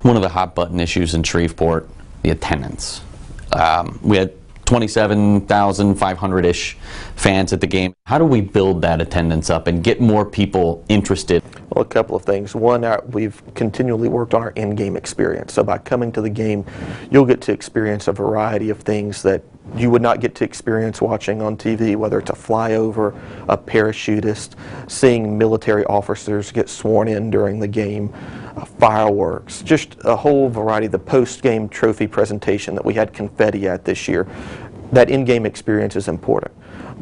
One of the hot button issues in Shreveport, the attendance. We had 27,500-ish fans at the game. How do we build that attendance up and get more people interested? Well, a couple of things. One, we've continually worked on our in-game experience. So by coming to the game, you'll get to experience a variety of things that you would not get to experience watching on TV, whether it's a flyover, a parachutist, seeing military officers get sworn in during the game, fireworks, just a whole variety. The post-game trophy presentation that we had confetti at this year, that in-game experience is important.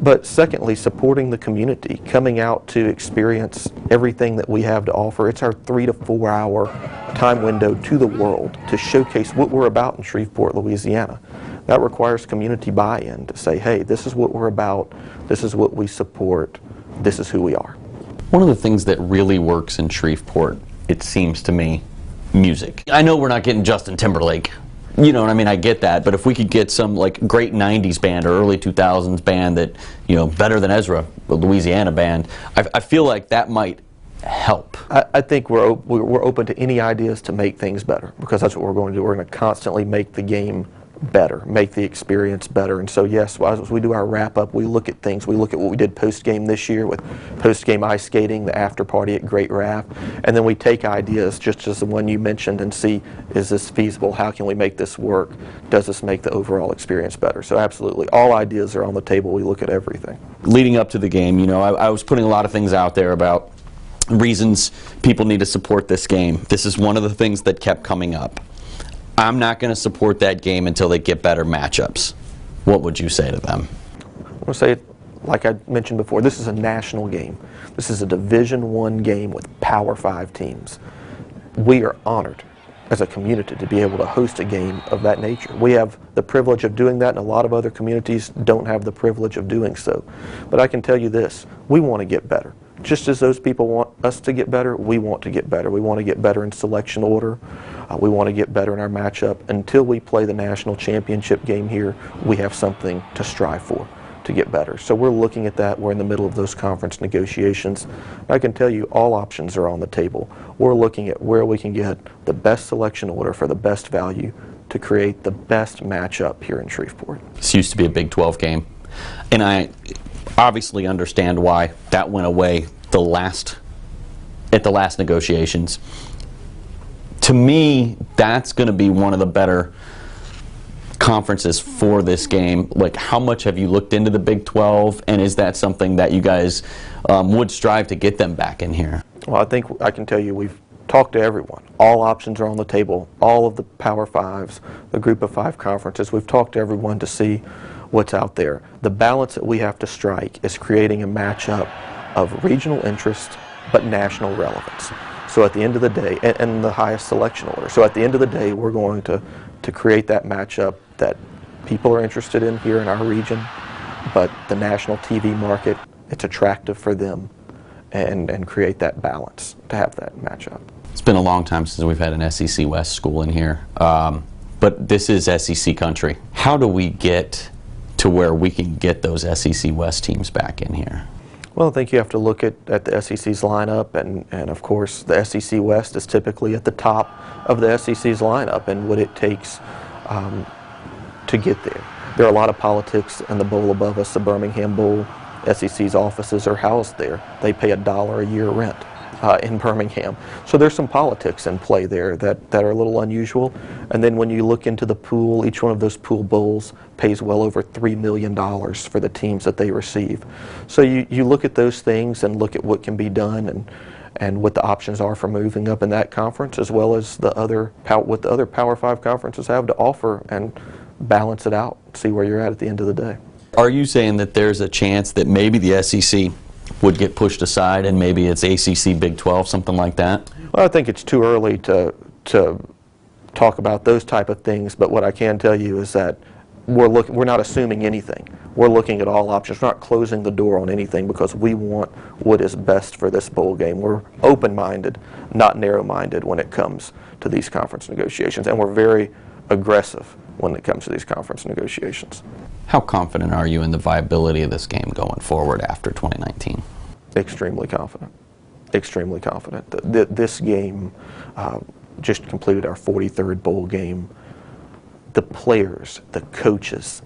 But secondly, supporting the community, coming out to experience everything that we have to offer. It's our 3 to 4 hour time window to the world to showcase what we're about in Shreveport, Louisiana. That requires community buy-in to say, hey, this is what we're about, this is what we support, this is who we are. One of the things that really works in Shreveport, it seems to me, music. I know we're not getting Justin Timberlake, you know what I mean, I get that, but if we could get some like great 90s band or early 2000s band that, you know, better than Ezra, the Louisiana band, I feel like that might help. I think we're open to any ideas to make things better, because that's what we're going to do. We're going to constantly make the game better, make the experience better. And so yes, as we do our wrap-up, we look at things. We look at what we did post-game this year with post-game ice skating, the after party at Great Raft, and then we take ideas just as the one you mentioned and see, is this feasible? How can we make this work? Does this make the overall experience better? So absolutely, all ideas are on the table. We look at everything. Leading up to the game, you know, I was putting a lot of things out there about reasons people need to support this game. This is one of the things that kept coming up. I'm not going to support that game until they get better matchups. What would you say to them? I'm going to say, like I mentioned before, this is a national game. This is a Division I game with Power 5 teams. We are honored as a community to be able to host a game of that nature. We have the privilege of doing that, and a lot of other communities don't have the privilege of doing so. But I can tell you this, we want to get better. Just as those people want us to get better, we want to get better. We want to get better in selection order. We want to get better in our matchup. Until we play the national championship game here, we have something to strive for to get better. So we're looking at that. We're in the middle of those conference negotiations. I can tell you all options are on the table. We're looking at where we can get the best selection order for the best value to create the best matchup here in Shreveport. This used to be a Big 12 game, and I obviously understand why that went away at the last negotiations. To me, that's going to be one of the better conferences for this game. Like, how much have you looked into the Big 12, and is that something that you guys would strive to get them back in here? Well, I think I can tell you we've talked to everyone. All options are on the table. All of the Power Fives, the Group of 5 conferences, we've talked to everyone to see what's out there. The balance that we have to strike is creating a matchup of regional interest but national relevance. So at the end of the day, and the highest selection order. So at the end of the day, we're going to create that matchup that people are interested in here in our region, but the national TV market, it's attractive for them, and create that balance to have that matchup. It's been a long time since we've had an SEC West school in here, but this is SEC country. How do we get to where we can get those SEC West teams back in here? Well, I think you have to look at the SEC's lineup, and of course the SEC West is typically at the top of the SEC's lineup and what it takes to get there. There are a lot of politics in the bowl above us, the Birmingham Bowl. SEC's offices are housed there. They pay $1 a year rent in Birmingham. So there's some politics in play there that are a little unusual. And then when you look into the pool, each one of those pool bowls pays well over $3 million for the teams that they receive. So you look at those things and look at what can be done and what the options are for moving up in that conference, as well as what the other Power 5 conferences have to offer, and balance it out, see where you're at the end of the day. Are you saying that there's a chance that maybe the SEC would get pushed aside and maybe it's ACC Big 12, something like that? Well, I think it's too early to talk about those type of things, but what I can tell you is that we're not assuming anything. We're looking at all options. We're not closing the door on anything, because we want what is best for this bowl game. We're open-minded, not narrow-minded when it comes to these conference negotiations, and we're very aggressive when it comes to these conference negotiations. How confident are you in the viability of this game going forward after 2019? Extremely confident. Extremely confident. This game, just completed our 43rd bowl game. The players, the coaches,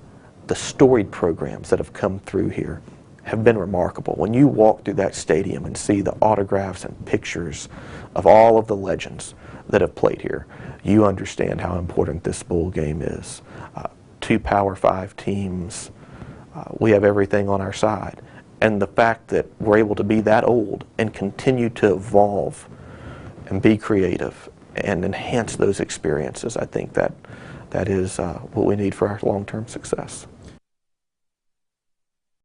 the storied programs that have come through here have been remarkable. When you walk through that stadium and see the autographs and pictures of all of the legends that have played here, you understand how important this bowl game is. 2 Power 5 teams, we have everything on our side. And the fact that we're able to be that old and continue to evolve and be creative and enhance those experiences, I think that is what we need for our long-term success.